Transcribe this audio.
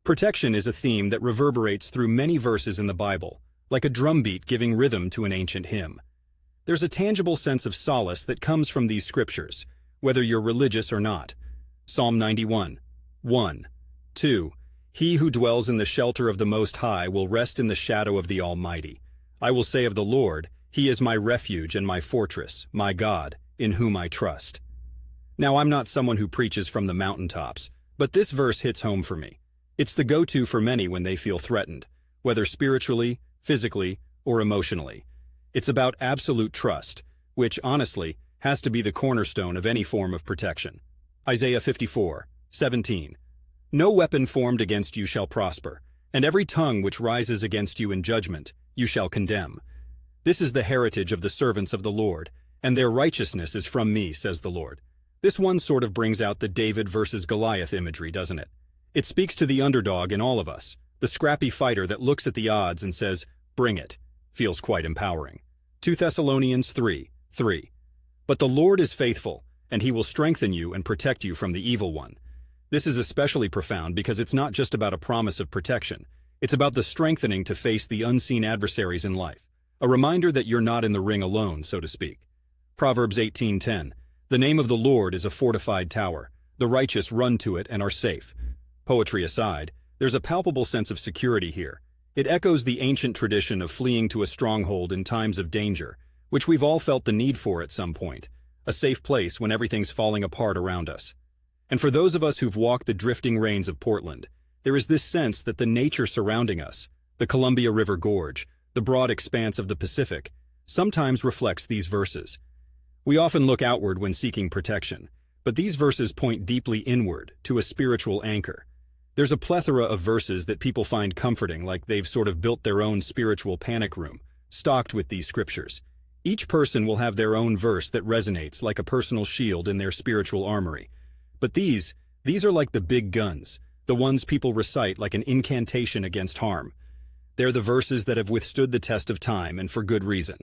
Protection is a theme that reverberates through many verses in the Bible, like a drumbeat giving rhythm to an ancient hymn. There's a tangible sense of solace that comes from these scriptures, whether you're religious or not. Psalm 91, 1, 2. He who dwells in the shelter of the Most High will rest in the shadow of the Almighty. I will say of the Lord, He is my refuge and my fortress, my God, in whom I trust. Now, I'm not someone who preaches from the mountaintops, but this verse hits home for me. It's the go-to for many when they feel threatened, whether spiritually, physically, or emotionally. It's about absolute trust, which, honestly, has to be the cornerstone of any form of protection. Isaiah 54, 17. No weapon formed against you shall prosper, and every tongue which rises against you in judgment you shall condemn. This is the heritage of the servants of the Lord, and their righteousness is from me, says the Lord. This one sort of brings out the David versus Goliath imagery, doesn't it? It speaks to the underdog in all of us, the scrappy fighter that looks at the odds and says, "Bring it." Feels quite empowering. 2 Thessalonians 3, 3. But the Lord is faithful, and He will strengthen you and protect you from the evil one. This is especially profound because it's not just about a promise of protection. It's about the strengthening to face the unseen adversaries in life, a reminder that you're not in the ring alone, so to speak. Proverbs 18:10. The name of the Lord is a fortified tower. The righteous run to it and are safe. Poetry aside, there's a palpable sense of security here. It echoes the ancient tradition of fleeing to a stronghold in times of danger, which we've all felt the need for at some point, a safe place when everything's falling apart around us. And for those of us who've walked the drifting rains of Portland, there is this sense that the nature surrounding us, the Columbia River Gorge, the broad expanse of the Pacific, sometimes reflects these verses. We often look outward when seeking protection, but these verses point deeply inward to a spiritual anchor. There's a plethora of verses that people find comforting, like they've sort of built their own spiritual panic room, stocked with these scriptures. Each person will have their own verse that resonates like a personal shield in their spiritual armory. But these are like the big guns, the ones people recite like an incantation against harm. They're the verses that have withstood the test of time, and for good reason.